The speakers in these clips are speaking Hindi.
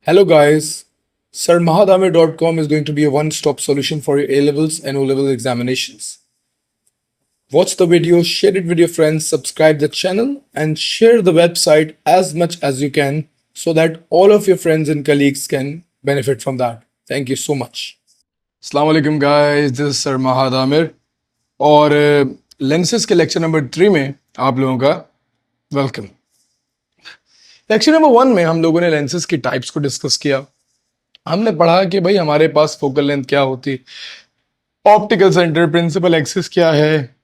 Hello guys, sirmahadamir.com is going to be a one-stop solution for your A-levels and O-level examinations. Watch the video, share it with your friends, subscribe the channel and share the website as much as you can so that all of your friends and colleagues can benefit from that. Thank you so much. Assalamu alaikum guys, this is Sir Mahad Amir और लेंसेज के लेक्चर नंबर 3 में आप लोगों का वेलकम। लेक्चर नंबर 1 में हम लोगों ने लेंसेज की टाइप्स को डिस्कस किया। हमने पढ़ा कि भाई हमारे पास फोकल लेंथ क्या होती, ऑप्टिकल सेंटर, प्रिंसिपल एक्सिस क्या है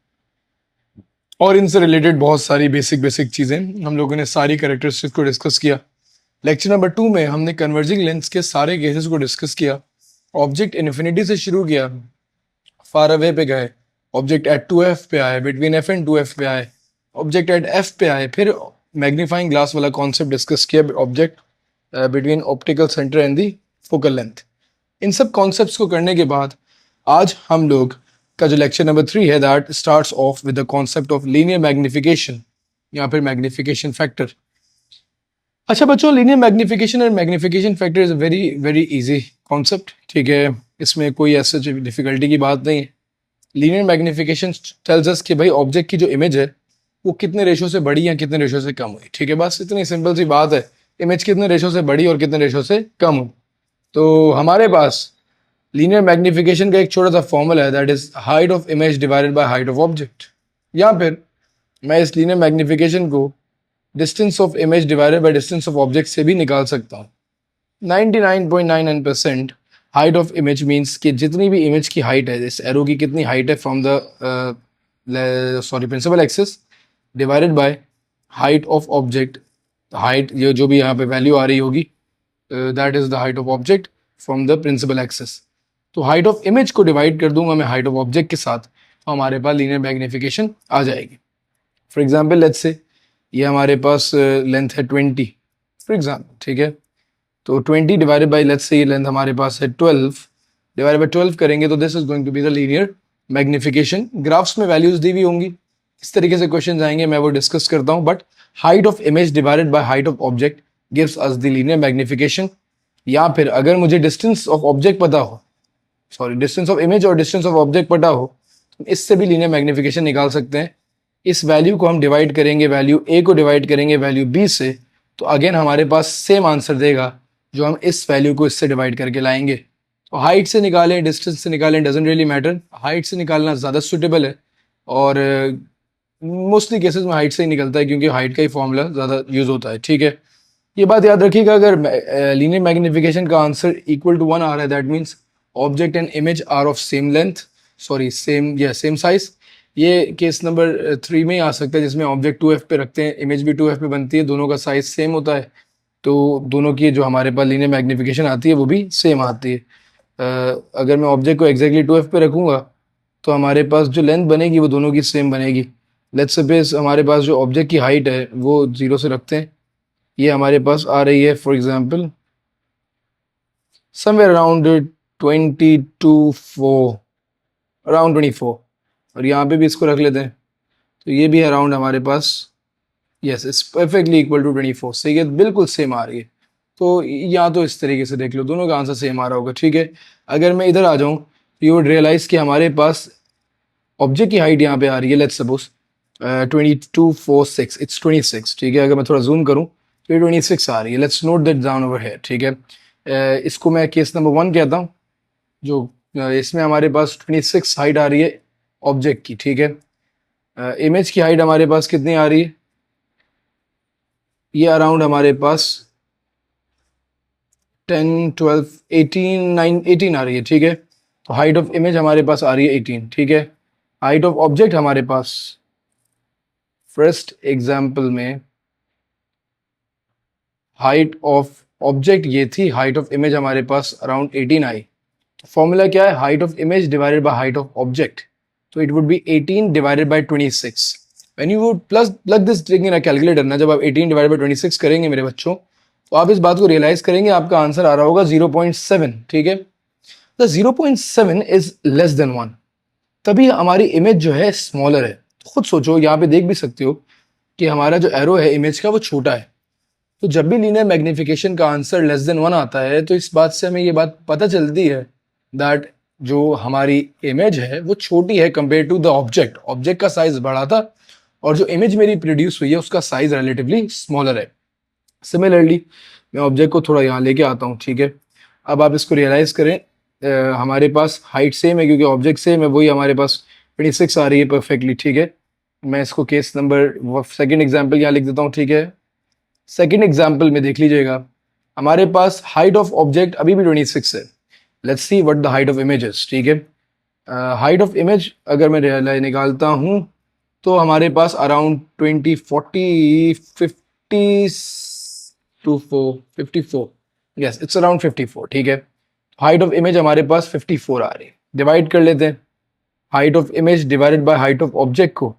और इनसे रिलेटेड बहुत सारी बेसिक चीज़ें हम लोगों ने सारी कैरेक्टरिस्टिक्स को डिस्कस किया। लेक्चर नंबर 2 में हमने कन्वर्जिंग लेंस के सारे केसेस को डिस्कस किया। ऑब्जेक्ट इन्फिनिटी से शुरू किया, फार अवे पे गए, ऑब्जेक्ट एट 2f पे आए, बिटवीन f एंड 2f पे आए, ऑब्जेक्ट एट f पे आए, फिर मैग्नीफाइंग ग्लास वाला कॉन्सेप्ट डिस्कस किया, object between optical centre and the focal length. इन सब कॉन्सेप्ट्स को करने के बाद आज हम लोग का जो लेक्चर नंबर 3 है that starts of with the concept of linear magnification या फिर मैग्निफिकेशन फैक्टर। अच्छा बच्चों, लीनियर मैग्निफिकेशन और magnification factor is very very easy concept, ठीक है, इसमें कोई ऐसा डिफिकल्टी की बात नहीं है। लीनियर मैग्निफिकेशन टेल्स अस कि भाई ऑब्जेक्ट की जो इमेज है वो कितने रेशो से बड़ी या कितने रेशो से कम हुई, ठीक है, बस इतनी सिंपल सी बात है। इमेज कितने रेशो से बड़ी और कितने रेशो से कम हुई। तो हमारे पास लीनियर मैग्निफिकेशन का एक छोटा सा फॉर्मूला है that is height of image divided by height of object, या फिर मैं इस लीनियर मैग्निफिकेशन को distance of image divided by distance of object से भी निकाल सकता हूँ। 99.99% हाइट ऑफ इमेज मीन्स कि जितनी भी इमेज की हाइट है, इस एरो की कितनी हाइट है from the principal axis divided by height of object. Height ये जो भी यहाँ पे वैल्यू आ रही होगी that is the height of object from the principal axis. तो हाइट ऑफ इमेज को डिवाइड कर दूंगा मैं हाइट ऑफ ऑब्जेक्ट के साथ, तो हमारे पास लीनियर मैग्निफिकेशन आ जाएगी। फॉर एग्जाम्पल लेट्स से ये हमारे पास लेंथ है 20 फॉर एग्जाम्पल, ठीक है, तो 20 डिवाइडेड बाई लेट्स से ये लेंथ हमारे पास है 12 डिवाइडेड बाई 12 करेंगे तो this is going to be the linear magnification. Graphs में वैल्यूज दी हुई होंगी, इस तरीके से क्वेश्चन आएंगे, मैं वो डिस्कस करता हूँ, but height of image divided by height of object gives us the linear magnification. या फिर अगर मुझे डिस्टेंस ऑफ ऑब्जेक्ट पता हो, सॉरी डिस्टेंस ऑफ इमेज और डिस्टेंस ऑफ ऑब्जेक्ट पता हो, तो इससे भी लीनियर मैग्निफिकेशन निकाल सकते हैं। इस वैल्यू को हम डिवाइड करेंगे, वैल्यू ए को डिवाइड करेंगे वैल्यू बी से, तो अगेन हमारे पास सेम आंसर देगा जो हम इस वैल्यू को इससे डिवाइड करके लाएंगे। तो हाइट से निकालें, डिस्टेंस से निकालें, डजंट रियली मैटर, हाइट से निकालना ज़्यादा सूटेबल है और मोस्टली केसेस में हाइट से ही निकलता है क्योंकि हाइट का ही फॉर्मूला ज़्यादा यूज़ होता है, ठीक है। ये बात याद रखिएगा, अगर लीनियर मैग्निफिकेशन का आंसर इक्वल टू 1 आ रहा है that means object and image are of same length, sorry same size. ये केस नंबर 3 में ही आ सकता है जिसमें ऑब्जेक्ट 2f पे रखते हैं, इमेज भी 2f पे बनती है, दोनों का साइज सेम होता है, तो दोनों की जो हमारे पास लीनियर मैग्निफिकेशन आती है वो भी सेम आती है। अगर मैं ऑब्जेक्ट को एग्जैक्टली 2f पे रखूँगा तो हमारे पास जो लेंथ बनेगी वो दोनों की सेम बनेगी। लेट्स सपोज हमारे पास जो ऑब्जेक्ट की हाइट है वो 0 से रखते हैं, ये हमारे पास आ रही है फॉर एग्जांपल समवेयर अराउंड 24 और यहाँ पे भी इसको रख लेते हैं, तो ये भी अराउंड हमारे पास yes it's perfectly equal to 24, सही है, बिल्कुल सेम आ रही है। तो या तो इस तरीके से देख लो, दोनों का आंसर सेम आ रहा होगा, ठीक है। अगर मैं इधर आ जाऊँ तो यू वुड रियलाइज कि हमारे पास ऑब्जेक्ट की हाइट यहाँ पे आ रही है, लेट्स सपोज 2246, इट्स 26, ठीक है। अगर मैं थोड़ा जूम करूँ तो ये 26 आ रही है, let's note that down over here, ठीक है। इसको मैं केस नंबर 1 कहता हूँ, जो इसमें हमारे पास 26 हाइट आ रही है ऑब्जेक्ट की, ठीक है। इमेज की हाइट हमारे पास कितनी आ रही है, ये अराउंड हमारे पास 10 12 18 9 18 आ रही है, ठीक है। तो हाइट ऑफ इमेज हमारे पास आ रही है 18, ठीक है। हाइट ऑफ ऑब्जेक्ट हमारे पास फर्स्ट एग्जाम्पल में हाइट ऑफ ऑब्जेक्ट ये थी, हाइट ऑफ इमेज हमारे पास अराउंड 18 आई। फॉर्मूला क्या है, height of image divided by height of object, तो it would be 18 divided by 26। When you would plug this in a calculator ना, जब आप 18 डिवाइडेड बाय 26 करेंगे मेरे बच्चों, तो आप इस बात को रियलाइज करेंगे आपका आंसर आ रहा होगा 0.7, ठीक है। द 0.7 इज लेस देन 1, तभी हमारी इमेज जो है स्मॉलर है। खुद सोचो, यहाँ पे देख भी सकते हो कि हमारा जो एरो है इमेज का वो छोटा है, तो जब भी लीनियर मैग्निफिकेशन का आंसर लेस देन 1 आता है तो इस बात से हमें ये बात पता चलती है दैट जो हमारी इमेज है वो छोटी है compare to the object. Object का साइज बड़ा था और जो इमेज मेरी प्रोड्यूस हुई है उसका साइज रिलेटिवली स्मॉलर है। सिमिलरली मैं ऑब्जेक्ट को थोड़ा यहाँ लेके आता हूँ, ठीक है। अब आप इसको रियलाइज करें, हमारे पास हाइट सेम है क्योंकि ऑब्जेक्ट सेम है, वही हमारे पास 26 आ रही है परफेक्टली, ठीक है। मैं इसको केस नंबर सेकेंड एग्जाम्पल यहाँ लिख देता हूँ, ठीक है। सेकेंड एग्जाम्पल में देख लीजिएगा, हमारे पास हाइट ऑफ ऑब्जेक्ट अभी भी 26 है। Let's see what the height of image is, ठीक है। हाइट ऑफ इमेज अगर मैं निकालता हूँ तो हमारे पास around 20 40 50 to 54, yes it's around 54, ठीक है। हाइट ऑफ इमेज हमारे पास 54 आ रही है। डिवाइड कर लेते हैं height of image divided by height of object को,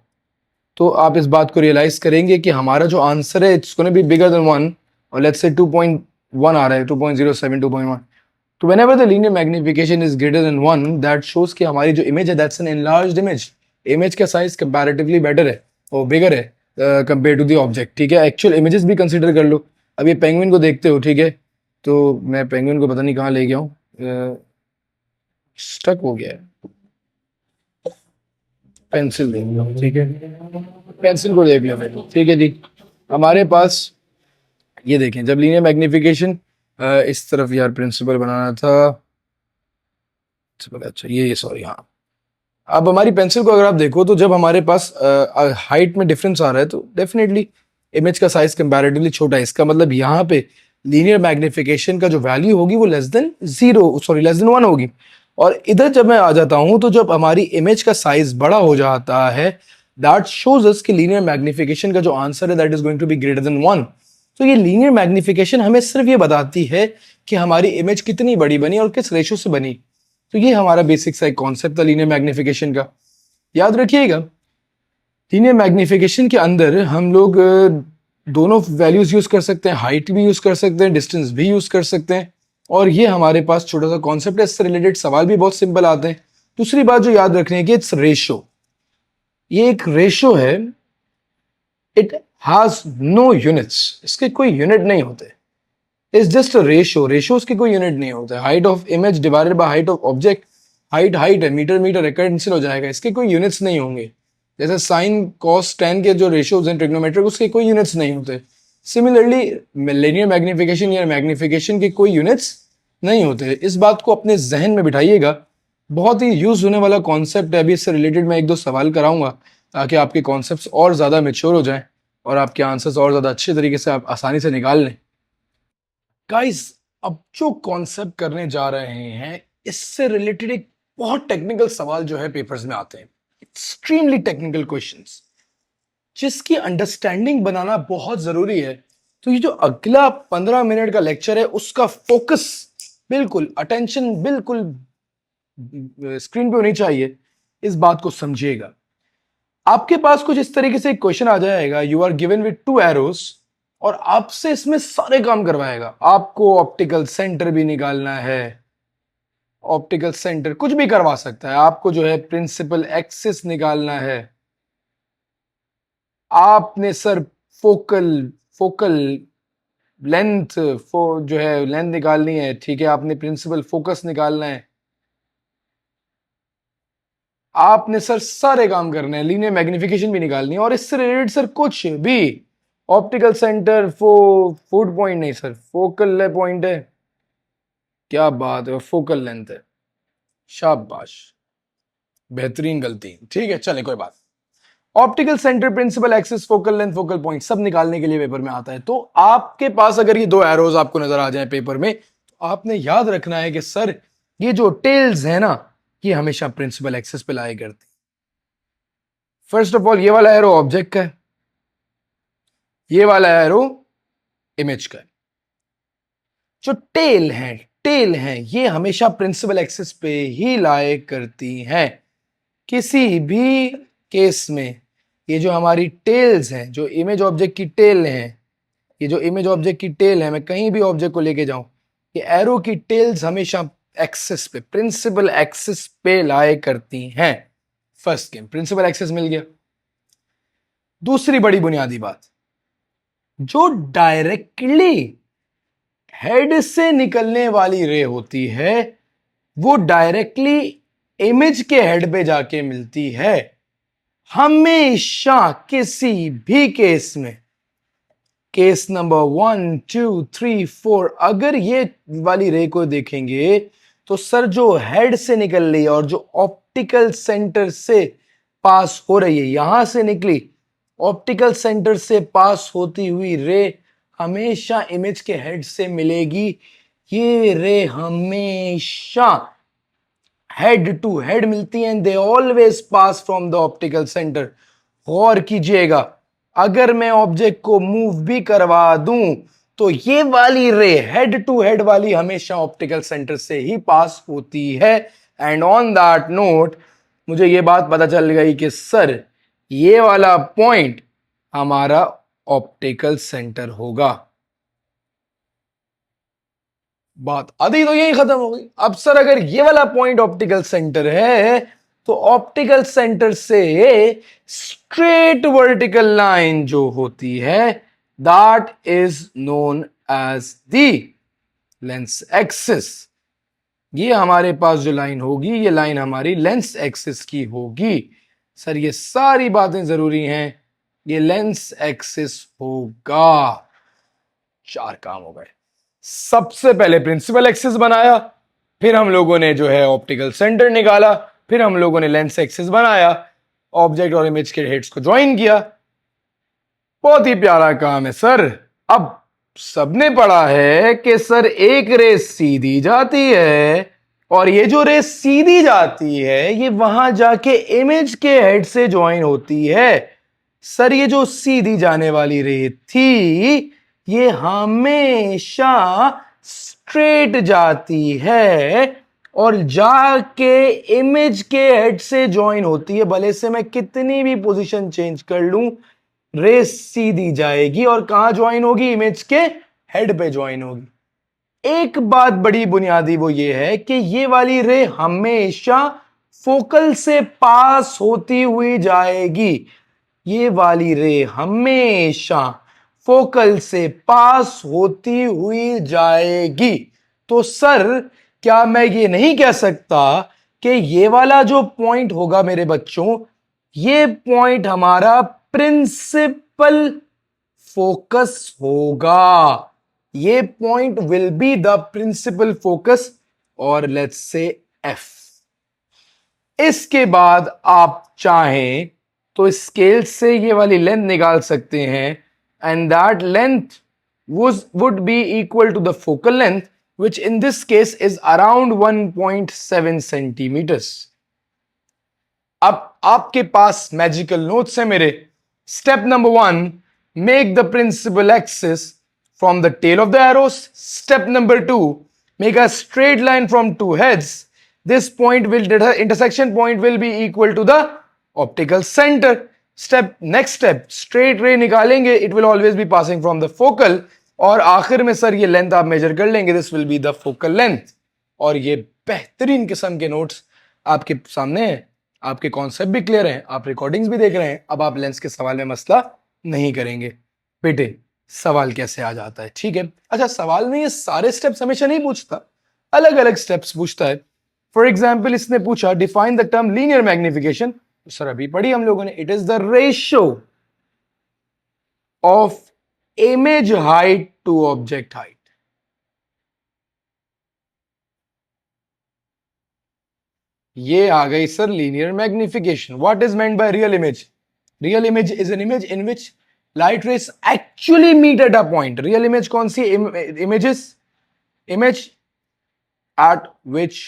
तो आप इस बात को रियलाइज करेंगे कि हमारा जो आंसर है it's gonna be bigger than 1, और लेट्स से 2.1 आ रहा है, 2.07 2.1। तो whenever the linear magnification is greater than 1 that shows कि हमारी जो इमेज है that's an enlarged image। Image का साइज कंपैरेटिवली बेटर है और बिगर है कंपेयर टू द ऑब्जेक्ट, ठीक है। एक्चुअल इमेजेस भी कंसीडर कर लो। अब ये पेंगुइन को देखते हो, ठीक है, तो मैं पेंगुइन को पता नहीं कहाँ ले गया हूँ, स्टक हो गया है। पेंसिल देख लो, ठीक है, पेंसिल को देख लो पहले, ठीक है जी। हमारे पास ये देखें, जब लीनियर मैग्निफिकेशन इस तरफ यार प्रिंसिपल बनाना था, अच्छा ये सॉरी, हाँ। अब हमारी पेंसिल को अगर आप देखो तो जब हमारे पास हाइट में डिफरेंस आ रहा है तो डेफिनेटली इमेज का साइज कंपैरेटिवली छोटा है। इसका मतलब यहाँ पे लीनियर मैग्निफिकेशन का जो वैल्यू होगी वो लेस देन 1 होगी। और इधर जब मैं आ जाता हूँ तो जब हमारी इमेज का साइज बड़ा हो जाता है दैट शोज अस कि लीनियर मैग्निफिकेशन का जो आंसर है that is going to be greater than 1। तो ये लीनियर मैग्निफिकेशन हमें सिर्फ ये बताती है कि हमारी इमेज कितनी बड़ी बनी और किस रेशो से बनी। तो ये हमारा बेसिक सा एक कॉन्सेप्ट था लीनियर मैग्निफिकेशन का, याद रखिएगा। लीनियर मैग्निफिकेशन के अंदर हम लोग दोनों वैल्यूज यूज कर सकते हैं, हाइट भी यूज कर सकते हैं, डिस्टेंस भी यूज कर सकते हैं। और ये हमारे पास छोटा सा कॉन्सेप्ट है, इससे रिलेटेड सवाल भी बहुत सिंपल आते हैं। दूसरी बात जो याद रखने की, इट्स रेशो। ये एक रेशो है, इट हैज नो यूनिट्स, इसके कोई यूनिट नहीं होते। Is just a ratio, ratios के कोई यूनिट नहीं होता है। Height of image divided by height of object, height height है, मीटर मीटर है, कैंसिल हो जाएगा, इसके कोई यूनिट्स नहीं होंगे। जैसे साइन कॉस टेन के जो रेशियोज हैं ट्रिग्नोमेट्रिक, उसके कोई यूनिट्स नहीं होते। सिमिलरली लीनियर मैग्निफिकेशन या मैग्निफिकेशन के कोई यूनिट्स नहीं होते। इस बात को अपने जहन में बिठाइएगा, बहुत ही यूज होने वाला कॉन्सेप्ट है। अभी इससे रिलेटेड मैं एक दो सवाल कराऊंगा ताकि आपके कॉन्सेप्ट्स और ज़्यादा मेच्योर हो जाएं और आपके आंसर्स और ज़्यादा अच्छे तरीके से आप आसानी से निकाल लें। गाइस, अब जो कॉन्सेप्ट करने जा रहे हैं इससे रिलेटेड एक बहुत टेक्निकल सवाल जो है पेपर्स में आते हैं, एक्सट्रीमली टेक्निकल क्वेश्चंस जिसकी अंडरस्टैंडिंग बनाना बहुत जरूरी है। तो ये जो अगला 15 मिनट का लेक्चर है उसका फोकस बिल्कुल, अटेंशन बिल्कुल स्क्रीन पे होनी चाहिए। इस बात को समझिएगा। आपके पास कुछ इस तरीके से एक क्वेश्चन आ जाएगा, you are given with 2 arrows और आपसे इसमें सारे काम करवाएगा। आपको ऑप्टिकल सेंटर भी निकालना है, ऑप्टिकल सेंटर कुछ भी करवा सकता है, आपको जो है प्रिंसिपल एक्सिस निकालना है, आपने सर फोकल फोकल लेंथ जो है लेंथ निकालनी है, ठीक है, आपने प्रिंसिपल फोकस निकालना है, आपने सर सारे काम करने हैं, लीनियर मैग्निफिकेशन भी निकालनी है। और इससे रिलेटेड सर कुछ भी ऑप्टिकल सेंटर फूड पॉइंट नहीं सर, फोकल पॉइंट है, क्या बात है, फोकल लेंथ है, शाबाश, बेहतरीन गलती, ठीक है, चले कोई बात। Optical centre, principal axis, focal length, focal point सब निकालने के लिए पेपर में आता है। तो आपके पास अगर ये 2 एरोज आपको नजर आ जाए पेपर में तो आपने याद रखना है कि सर ये जो टेल्स है ना ये हमेशा प्रिंसिपल एक्सिस पे लाया करती। फर्स्ट ऑफ ऑल ये वाला एरो ऑब्जेक्ट का है, ये वाला एरो इमेज का है। जो टेल है ये हमेशा प्रिंसिपल एक्सिस पे ही लाए करती हैं। किसी भी केस में ये जो हमारी टेल्स हैं, जो इमेज ऑब्जेक्ट की टेल हैं, ये जो इमेज ऑब्जेक्ट की टेल है, मैं कहीं भी ऑब्जेक्ट को लेके जाऊं, ये एरो की टेल्स हमेशा एक्सिस पे, प्रिंसिपल एक्सिस पे लाए करती हैं। फर्स्ट गेम प्रिंसिपल एक्सिस मिल गया। दूसरी बड़ी बुनियादी बात, जो डायरेक्टली हेड से निकलने वाली रे होती है वो डायरेक्टली इमेज के हेड पे जाके मिलती है। हमेशा किसी भी केस में, केस नंबर 1, 2, 3, 4, अगर ये वाली रे को देखेंगे तो सर जो हेड से निकल रही है और जो ऑप्टिकल सेंटर से पास हो रही है, यहां से निकली ऑप्टिकल सेंटर से पास होती हुई रे हमेशा इमेज के हेड से मिलेगी। ये रे हमेशा हेड टू हेड मिलती हैं, they always pass from the optical centre. गौर कीजिएगा, अगर मैं ऑब्जेक्ट को मूव भी करवा दूं तो ये वाली रे हेड टू हेड वाली हमेशा ऑप्टिकल सेंटर से ही पास होती है। एंड ऑन दैट नोट मुझे ये बात पता चल गई कि सर ये वाला पॉइंट हमारा ऑप्टिकल सेंटर होगा। बात आधी तो यही खत्म हो गई। अब सर अगर ये वाला पॉइंट ऑप्टिकल सेंटर है तो ऑप्टिकल सेंटर से स्ट्रेट वर्टिकल लाइन जो होती है that is known as the lens axis. ये हमारे पास जो लाइन होगी ये लाइन हमारी लेंस एक्सिस की होगी। सर ये सारी बातें जरूरी हैं, ये लेंस एक्सिस होगा। 4 काम हो गए। सबसे पहले प्रिंसिपल एक्सिस बनाया, फिर हम लोगों ने जो है ऑप्टिकल सेंटर निकाला, फिर हम लोगों ने लेंस एक्सिस बनाया, ऑब्जेक्ट और इमेज के हेड्स को ज्वाइन किया। बहुत ही प्यारा काम है सर। अब सबने पढ़ा है कि सर एक रेस सीधी जाती है और ये जो रेस सीधी जाती है ये वहां जाके इमेज के हेड से ज्वाइन होती है। सर ये जो सीधी जाने वाली रे थी ये हमेशा स्ट्रेट जाती है और जाके इमेज के हेड से ज्वाइन होती है। भले से मैं कितनी भी पोजीशन चेंज कर लूं रेस सीधी जाएगी और कहां ज्वाइन होगी, इमेज के हेड पे ज्वाइन होगी। एक बात बड़ी बुनियादी वो ये है कि ये वाली रे हमेशा फोकल से पास होती हुई जाएगी। ये वाली रे हमेशा फोकल से पास होती हुई जाएगी। तो सर क्या मैं ये नहीं कह सकता कि ये वाला जो पॉइंट होगा मेरे बच्चों, ये पॉइंट हमारा प्रिंसिपल फोकस होगा। ये point will be the principal focus और लेट्स से एफ। इसके बाद आप चाहें तो स्केल से ये वाली लेंथ निकाल सकते हैं and that length would be equal to the focal length which in this case is around 1.7 centimetres. अब आपके पास मैजिकल नोट्स है मेरे। Step number 1, make the principal axis from the tail of the arrows. Step number 2, make a straight line from two heads. This point will, intersection point will be equal to the optical center. Next step, straight ray निकालेंगे, it will always be passing from the focal. और आखिर में सर ये लेंथ आप मेजर कर लेंगे, this will be the focal length. और ये बेहतरीन किस्म के नोट्स आपके सामने हैं, आपके कॉन्सेप्ट भी क्लियर हैं, आप रिकॉर्डिंग्स भी देख रहे हैं। अब आप लेंस के सवाल में मसला नहीं करेंगे। बेटे सवाल कैसे आ जाता है, ठीक है। अच्छा सवाल में ये सारे स्टेप्स हमेशा नहीं पूछता, अलग अलग स्टेप्स पूछता है। फॉर एग्जाम्पल इसने पूछा define the term linear magnification, तो सर अभी पढ़ी हम लोगों ने, it is the ratio of image height to object height. ये आ गई sir linear magnification. What is meant by real image? Real image is an image in which light rays actually meet at a point. Real image कौन सी images? Image at which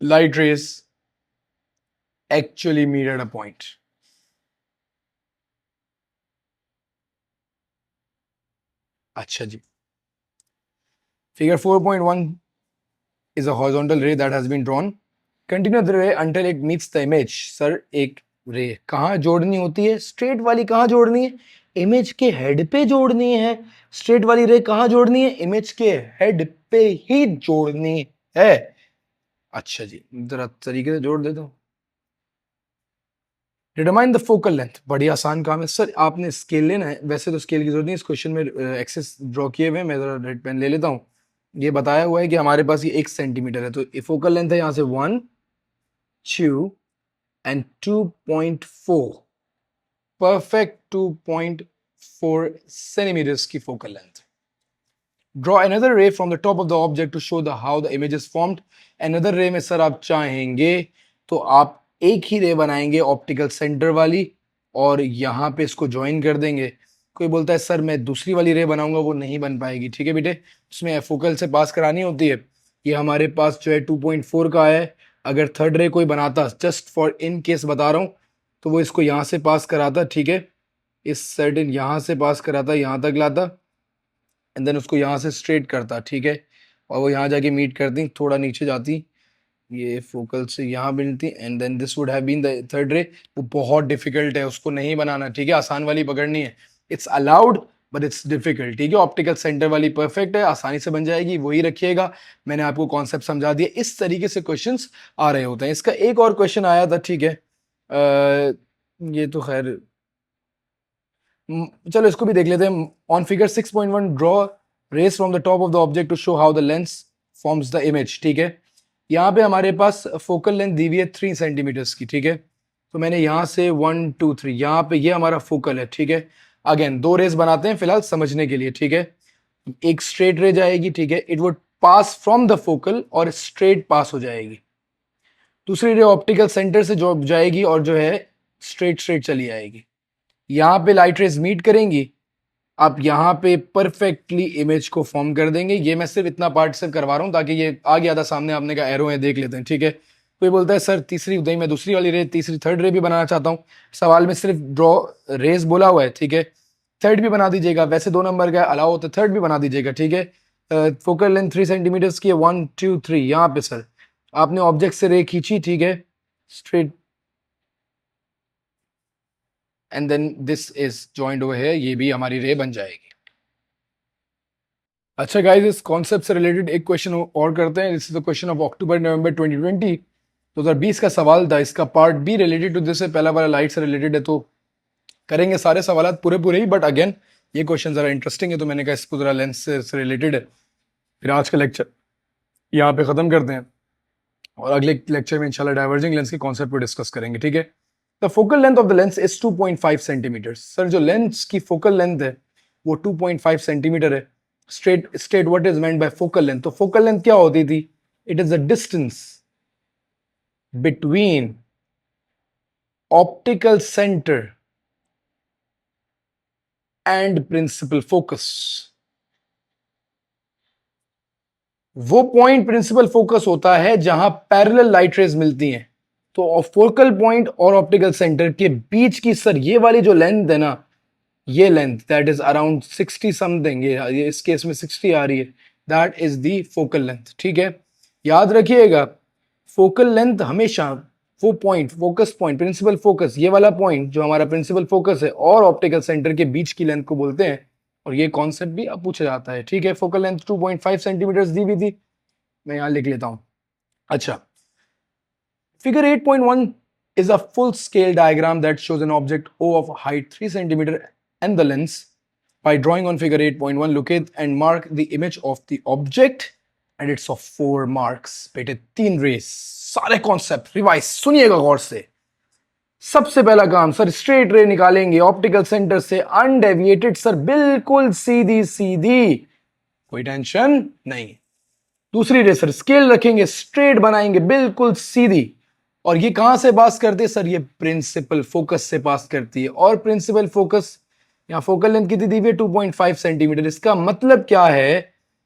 light rays actually meet at a point. अच्छा जी, figure 4.1 is a horizontal ray that has been drawn. Continue the ray until it meets the image. Sir एक रे कहाँ जोड़नी होती है? स्ट्रेट वाली कहाँ जोड़नी है? इमेज के हेड पे जोड़नी है। स्ट्रेट वाली रे कहाँ जोड़नी है? इमेज के हेड पे ही जोड़नी है। अच्छा जी, जरा तरीके से जोड़ दे दो। डिटरमाइन द फोकल लेंथ, बड़ी आसान काम है सर। आपने स्केल लेना है, वैसे तो स्केल की जरूरत नहीं, इस क्वेश्चन में एक्सेस ड्रॉ किए हुए हैं, मैं जरा रेड पेन ले लेता हूँ। ये बताया हुआ है कि हमारे पास ये 1 सेंटीमीटर है, तो फोकल लेंथ है यहाँ से 1 2 एंड 2.4, परफेक्ट 2.4 सेंटीमीटर्स की focal length. Draw another ray from the top of the object to show the how the image is formed. Another ray में सर आप चाहेंगे तो आप एक ही रे बनाएंगे ऑप्टिकल सेंटर वाली, और यहाँ पे इसको ज्वाइन कर देंगे। कोई बोलता है सर मैं दूसरी वाली रे बनाऊंगा, वो नहीं बन पाएगी, ठीक है बेटे, उसमें फोकल से पास करानी होती है। ये हमारे पास जो है 2.4 का है, अगर थर्ड रे कोई बनाता, जस्ट फॉर इन केस बता रहा हूँ, तो वो इसको यहाँ से पास कराता, ठीक है, इस सर्टेन यहाँ से पास कराता, यहाँ तक लाता, एंड देन उसको यहाँ से स्ट्रेट करता, ठीक है, और वो यहाँ जाके मीट करती, थोड़ा नीचे जाती, ये फोकल से यहाँ मिलती, and then this would have been the third ray. वो बहुत डिफिकल्ट है, उसको नहीं बनाना, ठीक है, आसान वाली पकड़नी है। It's allowed but it's difficult, ठीक है। ऑप्टिकल सेंटर वाली परफेक्ट है, आसानी से बन जाएगी, वही रखिएगा। मैंने आपको कॉन्सेप्ट समझा दिया, इस तरीके से क्वेश्चंस आ रहे होते हैं। इसका एक और क्वेश्चन आया था, ठीक है, ये तो खैर चलो इसको भी देख लेते हैं। On figure 6.1 draw rays from the top of the object to show how the lens forms the image, ठीक है। यहाँ पे हमारे पास फोकल लेंथ दी हुई है 3 सेंटीमीटर्स की, ठीक है। तो मैंने यहाँ से 1 2 3, यहाँ पे ये हमारा फोकल है, ठीक है। अगेन दो रेस बनाते हैं फिलहाल समझने के लिए, ठीक है। एक स्ट्रेट रे जाएगी, ठीक है, it would pass from the focal और स्ट्रेट पास हो जाएगी। दूसरी रे ऑप्टिकल सेंटर से जो जाएगी और जो है स्ट्रेट स्ट्रेट चली आएगी। यहाँ पे लाइट रेज मीट करेंगी, आप यहाँ पे परफेक्टली इमेज को फॉर्म कर देंगे। ये मैं सिर्फ इतना पार्ट से करवा रहा हूँ ताकि ये आ गया था सामने, आपने का एरो है, देख लेते हैं, ठीक है। कोई बोलता है सर तीसरी उदय मैं दूसरी वाली रे, तीसरी थर्ड रे भी बनाना चाहता हूँ, सवाल में सिर्फ ड्रॉ रेस बोला हुआ है, ठीक है। थर्ड भी बना दीजिएगा, वैसे 2 नंबर का अलाउ होता है, थर्ड भी बना दीजिएगा, ठीक है। फोकल लेंथ 3 सेंटीमीटर्स की है, 1 2 3, यहाँ पे सर आपने ऑब्जेक्ट से रे खींची, ठीक है, straight, and then this is joined over here, ये भी हमारी रे बन जाएगी। अच्छा गाइस, इस कॉन्सेप्ट से रिलेटेड एक क्वेश्चन और करते हैं। This is the question of October November 2020, 2020 का सवाल था। इसका part B related to this है, पहला वाला लाइट से रिलेटेड है, तो करेंगे सारे सवाल पूरे पूरे ही, बट अगेन ये क्वेश्चन जरा इंटरेस्टिंग है, तो मैंने कहा इसको जरा लेंस से रिलेटेड है। फिर आज का लेक्चर यहाँ पे खत्म करते हैं, और अगले लेक्चर में इंशाल्लाह डाइवर्जिंग लेंस के कॉन्सेप्ट को डिस्कस करेंगे, ठीक है। The focal length of the lens is 2.5 centimetre. Sir जो लेंस की फोकल लेंथ है वो 2.5 सेंटीमीटर है। State what is meant by focal length. तो फोकल लेंथ क्या होती थी? It is the distance between optical centre and principal focus. वो पॉइंट प्रिंसिपल फोकस होता है जहां पैरेलल लाइट रेज मिलती हैं। तो फोकल पॉइंट और ऑप्टिकल सेंटर के बीच की सर ये वाली जो लेंथ है ना, ये length that is around 60 something, ये इस केस में 60 आ रही है, that is the focal length, ठीक है। याद रखिएगा फोकल लेंथ हमेशा वो point, focus point, principal focus, ये वाला पॉइंट जो हमारा प्रिंसिपल फोकस है और ऑप्टिकल सेंटर के बीच की लेंथ को बोलते हैं। और ये कॉन्सेप्ट भी अब पूछा जाता है, ठीक है। फोकल लेंथ 2.5 सेंटीमीटर दी हुई थी, मैं यहां लिख लेता हूं। अच्छा, figure 8.1 is a full scale diagram that shows an object O of height 3 cm and the lens. By drawing on figure 8.1, locate and mark the image of the object, and it's of 4 marks. बेटे 3 रेस, सारे कॉन्सेप्ट रिवाइज सुनिएगा गौर से। सबसे पहला काम सर, स्ट्रेट रे निकालेंगे ऑप्टिकल सेंटर से, अनडेविएटेड सर, बिल्कुल सीधी सीधी, कोई टेंशन नहीं। दूसरी रे सर, स्केल रखेंगे, स्ट्रेट बनाएंगे, बिल्कुल सीधी। और ये कहां से पास करती है सर? ये प्रिंसिपल फोकस से पास करती है। और प्रिंसिपल फोकस, यहां फोकल लेंथ कितनी दी हुई है? 2.5 सेंटीमीटर। इसका मतलब क्या है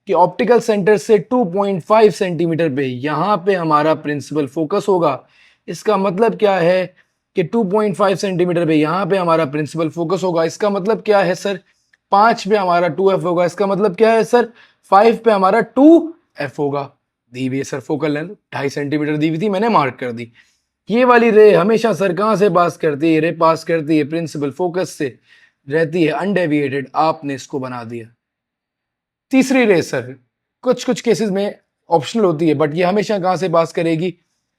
कि ऑप्टिकल सेंटर से 2.5 सेंटीमीटर पे यहां पे हमारा प्रिंसिपल फोकस होगा। इसका मतलब क्या है कि 2.5 सेंटीमीटर पे यहां पे हमारा प्रिंसिपल फोकस होगा। इसका मतलब क्या है सर? 5 पे हमारा 2f होगा। इसका मतलब क्या है सर? 5 पे हमारा 2f होगा। दी हुई है सर फोकल लेंथ 2.5 सेंटीमीटर दी हुई थी, मैंने मार्क कर दी। ये वाली रे हमेशा सर कहां से पास करती है? रे पास करती है प्रिंसिपल फोकस से, रहती है अनडेविएटेड, आपने इसको बना दिया। तीसरी रे सर कुछ कुछ केसेस में ऑप्शनल होती है, बट ये हमेशा कहां से पास करेगी?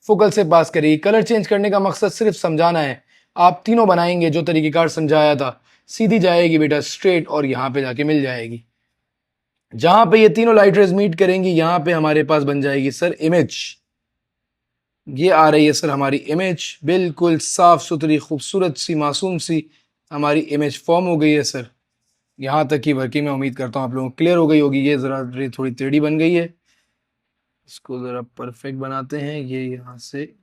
फोकल से पास करेगी। कलर चेंज करने का मकसद सिर्फ समझाना है, आप तीनों बनाएंगे जो तरीकेकार समझाया था, सीधी जाएगी बेटा स्ट्रेट और यहां पे जाके मिल जाएगी। जहां पे ये तीनों लाइट रेज मीट करेंगी यहां पे हमारे पास बन जाएगी सर इमेज। ये आ रही है सर हमारी इमेज, बिल्कुल साफ सुथरी खूबसूरत सी मासूम सी हमारी इमेज फॉर्म हो गई है सर। यहां तक की वर्किंग में उम्मीद करता हूं आप लोगों को क्लियर हो गई होगी। ये जरा थोड़ी टेढ़ी बन गई है, इसको जरा परफेक्ट बनाते हैं। ये यहां से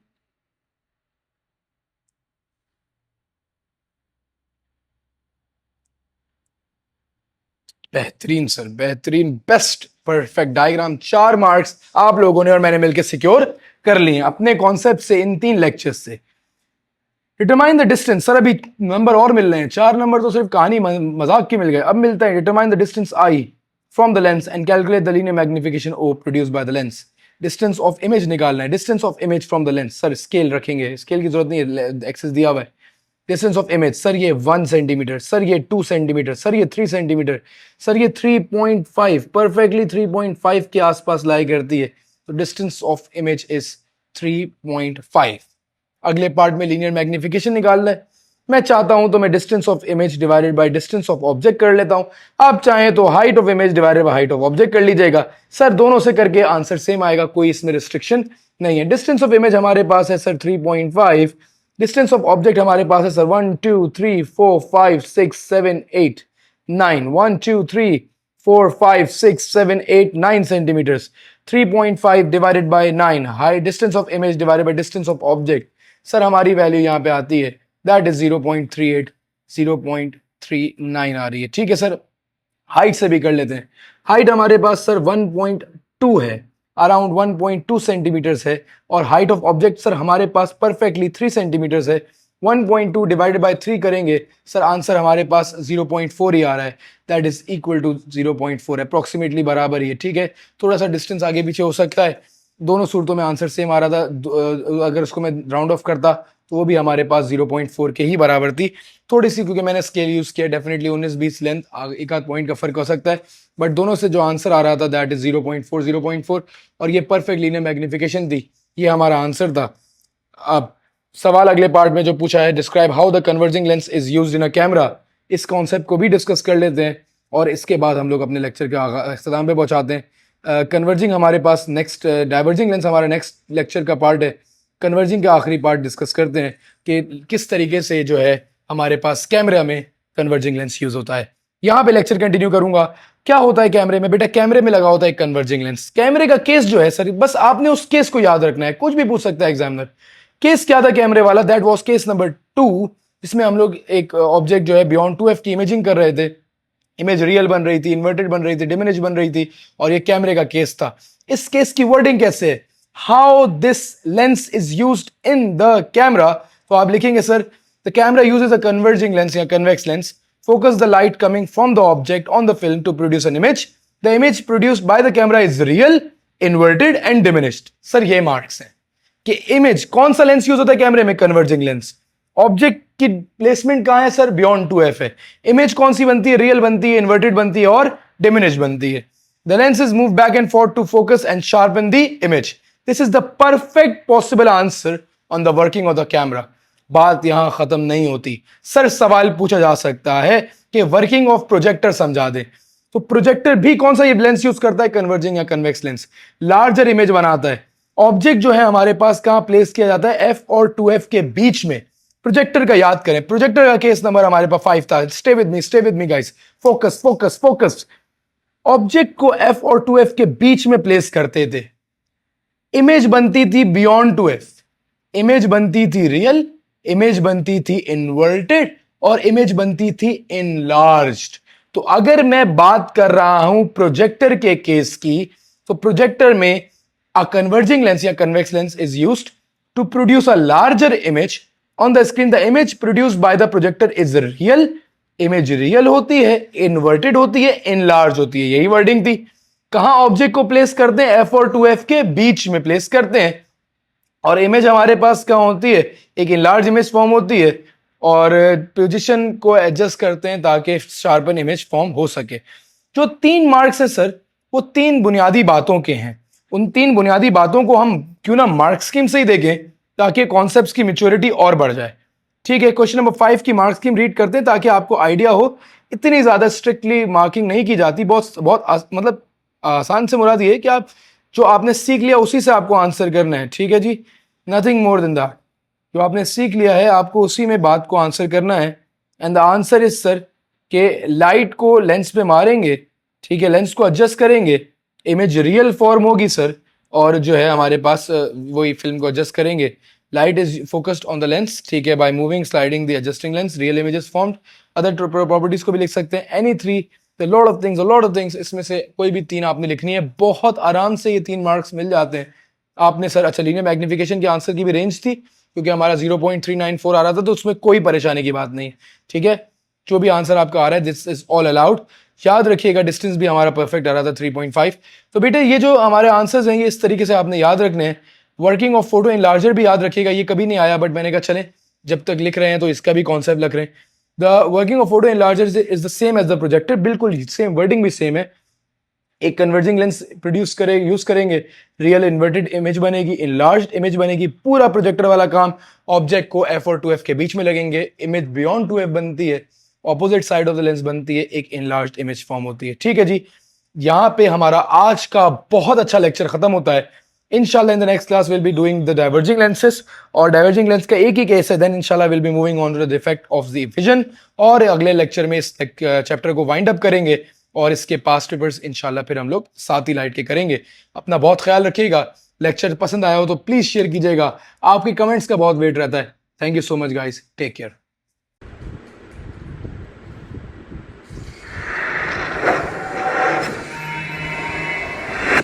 बेहतरीन सर, बेहतरीन, बेस्ट परफेक्ट डायग्राम। 4 मार्क्स आप लोगों ने और मैंने मिलकर सिक्योर कर लिए अपने कॉन्सेप्ट से इन 3 लेक्चर्स से। डिटरमाइन द डिस्टेंस, सर अभी नंबर और मिल रहे हैं, 4 नंबर तो सिर्फ कहानी मजाक के मिल गए, अब मिलता है determine the distance I from the lens and calculate the linear magnification O produced by the lens. Distance of image निकालना है, distance of image from the lens. Sir scale रखेंगे, स्केल की जरूरत नहीं है, एक्सेस दिया हुआ है। डिस्टेंस ऑफ इमेज, सर ये 1 सेंटीमीटर, सर ये 2 सेंटीमीटर, सर ये 3 सेंटीमीटर, सर ये 3.5, परफेक्टली 3.5 के आसपास लाई करती है, तो डिस्टेंस ऑफ इमेज इज 3.5। अगले पार्ट में लीनियर मैग्निफिकेशन निकालना है। मैं चाहता हूं तो मैं distance of image divided by distance of object कर लेता हूं, आप चाहें तो height of image divided by height of object कर लीजिएगा। सर दोनों से करके आंसर सेम आएगा, कोई इसमें रिस्ट्रिक्शन नहीं है। डिस्टेंस ऑफ इमेज हमारे पास है सर 3.5, डिस्टेंस ऑफ ऑब्जेक्ट हमारे पास है sir 1 2 3 4 5 6 7 8 9, 1 2 3 4 5 6 7 8 9 centimetres. 3.5 divided by 9, high distance of image divided by distance of object, sir हमारी वैल्यू यहां पे आती है दैट इज 0.38, 0.39 आ रही है। ठीक है सर, हाइट से भी कर लेते हैं। हाइट हमारे पास सर 1.2 है, अराउंड 1.2 सेंटीमीटर्स है, और हाइट ऑफ ऑब्जेक्ट सर हमारे पास परफेक्टली 3 सेंटीमीटर्स है। 1.2 डिवाइडेड बाय 3 करेंगे सर, आंसर हमारे पास 0.4 ही आ रहा है, that is equal to 0.4, approximately बराबर ही है। ठीक है, थोड़ा सा डिस्टेंस आगे पीछे हो सकता है, दोनों सूरतों में आंसर सेम आ रहा था। अगर उसको मैं राउंड ऑफ करता तो वो भी हमारे पास 0.4 के ही बराबर थी। थोड़ी सी क्योंकि मैंने स्केल यूज किया, डेफिनेटली 19-20 लेंथ एक आध पॉइंट का फर्क हो सकता है, बट दोनों से जो आंसर आ रहा था दैट इज 0.4, 0.4, और ये परफेक्ट लीनियर मैग्निफिकेशन थी, ये हमारा आंसर था। अब सवाल अगले पार्ट में जो पूछा है, describe how the converging lens is used in a camera, इस कॉन्सेप्ट को भी डिस्कस कर लेते हैं और इसके बाद हम लोग अपने लेक्चर के अख्ताम पे पहुंचाते हैं। कन्वर्जिंग हमारे पास नेक्स्ट, डाइवर्जिंग लेंस हमारा नेक्स्ट लेक्चर का पार्ट है। कन्वर्जिंग का आखिरी पार्ट डिस्कस करते हैं कि किस तरीके से जो है हमारे पास कैमरा में कन्वर्जिंग लेंस यूज होता है। यहां पे लेक्चर कंटिन्यू करूंगा। क्या होता है कैमरे में बेटा, कैमरे में लगा होता है कन्वर्जिंग लेंस। कैमरे का केस जो है सर, बस आपने उस केस को याद रखना है, कुछ भी पूछ सकता है एग्जामिनर। केस क्या था कैमरे वाला, दैट वाज केस नंबर 2, जिसमें हम लोग एक ऑब्जेक्ट जो है बियॉन्ड 2f की इमेजिंग कर रहे थे। इमेज रियल बन रही थी, इन्वर्टेड बन रही थी, डिमिनिश बन रही थी, और ये कैमरे का केस था। इस केस की वर्डिंग कैसे है, how this lens is used in the camera, तो आप लिखेंगे sir the camera uses a converging lens या convex lens, focus the light coming from the object on the film to produce an image. The image produced by the camera is real, inverted and diminished. Sir ये मार्क्स हैं कि इमेज, कौन सा लेंस यूज होता है कैमरे में, कन्वर्जिंग लेंस। ऑब्जेक्ट की प्लेसमेंट कहां है सर, बियॉन्ड 2f है। इमेज कौन सी बनती है, रियल बनती है, इन्वर्टेड बनती है और डिमिनिश बनती है। The lens is move back and forth to focus and sharpen the image. This is the perfect possible answer on the working of the camera. बात यहां खत्म नहीं होती सर, सवाल पूछा जा सकता है कि वर्किंग ऑफ प्रोजेक्टर समझा दे, तो प्रोजेक्टर भी कौन सा ये लेंस यूज करता है, कन्वर्जिंग या कन्वेक्स लेंस। लार्जर इमेज बनाता है। ऑब्जेक्ट जो है हमारे पास कहां प्लेस किया जाता है, f और 2f के बीच में। प्रोजेक्टर का याद करें, प्रोजेक्टर का केस नंबर हमारे पास 5 था। Stay with me guys, focus focus focus. Object को f और 2f के बीच में प्लेस करते थे, इमेज बनती थी बियॉन्ड 2f, इमेज बनती थी रियल, इमेज बनती थी इन्वर्टेड और इमेज बनती थी इनलार्ज्ड। तो अगर मैं बात कर रहा हूं प्रोजेक्टर के केस की, तो प्रोजेक्टर में अ कन्वर्जिंग लेंस या convex lens is used to produce a larger image on the screen. The image produced by the projector is real, image real होती है, इन्वर्टेड होती है, इनलार्ज होती है, यही वर्डिंग थी। कहां ऑब्जेक्ट को प्लेस करते हैं, f और 2f के बीच में प्लेस करते हैं, और इमेज हमारे पास क्या होती है, एक इनलार्ज इमेज फॉर्म होती है, और पोजीशन को एडजस्ट करते हैं ताकि शार्पन इमेज फॉर्म हो सके। जो 3 मार्क्स है सर, वो 3 बुनियादी बातों के हैं। उन 3 बुनियादी बातों को हम क्यों ना मार्क स्कीम से ही देखें ताकि कॉन्सेप्ट्स की मैच्योरिटी और बढ़ जाए। ठीक है, क्वेश्चन नंबर 5 की मार्क स्कीम रीड करते हैं ताकि आपको आइडिया हो। इतनी ज्यादा स्ट्रिक्टली मार्किंग नहीं की जाती, बहुत बहुत मतलब आसान से मुराद ये है कि आप जो आपने सीख लिया उसी से आपको आंसर करना है। ठीक है जी, नथिंग मोर देन दैट। जो आपने सीख लिया है आपको उसी में बात को आंसर करना है। And the answer is sir कि लाइट को लेंस पे मारेंगे, ठीक है, लेंस को एडजस्ट करेंगे, इमेज रियल फॉर्म होगी सर, और जो है हमारे पास वही फिल्म को एडजस्ट करेंगे। Light is focused on the lens, ठीक है, by moving sliding the adjusting lens, real images formed. Other properties को भी लिख सकते हैं, any three, lot of things, इसमें से कोई भी 3 आपने लिखनी है। बहुत आराम से ये 3 मार्क्स मिल जाते हैं आपने सर। अच्छा, लीनियर मैग्निफिकेशन के आंसर की भी रेंज थी क्योंकि हमारा 0.394 आ रहा था, तो उसमें कोई परेशानी की बात नहीं। ठीक है, जो भी आंसर आपका आ रहा है दिस इज ऑल अलाउड। याद रखिएगा डिस्टेंस भी हमारा परफेक्ट आ रहा था 3.5। तो बेटे ये जो हमारे आंसर्स हैं ये इस तरीके से आपने याद रखने हैं। वर्किंग ऑफ फोटो इनलार्जर भी याद रखिएगा, ये कभी नहीं आया बट मैंने कहा चलें जब तक लिख रहे हैं तो इसका भी कॉन्सेप्ट लिख रहे हैं। The working of photo enlarger is the same as the projector, बिल्कुल सेम, वर्डिंग भी सेम है। एक कन्वर्जिंग लेंस प्रोड्यूस करेंगे, यूज करेंगे, रियल इन्वर्टेड इमेज बनेगी, इनलार्ज्ड इमेज बनेगी, पूरा प्रोजेक्टर वाला काम। ऑब्जेक्ट को f और 2f के बीच में लगेंगे, इमेज बियॉन्ड 2f बनती है, opposite side of the lens बनती है, एक इनलार्ज्ड इमेज फॉर्म होती है। ठीक है जी, यहाँ पे हमारा आज का बहुत अच्छा लेक्चर खत्म होता है। इंशाल्लाह in the next class will be doing the diverging lenses, और डाइवर्जिंग लेंस का एक ही केस है, देन इंशाल्लाह will be moving on to the effect of the vision. और अगले लेक्चर में इस चैप्टर को वाइंड अप करेंगे और इसके पास्ट पेपर्स इंशाल्लाह फिर हम लोग साथ ही लाइट के करेंगे। अपना बहुत ख्याल रखिएगा। लेक्चर पसंद आया हो तो प्लीज शेयर कीजिएगा, आपके कमेंट्स का बहुत वेट रहता है। Thank you so much guys, take care.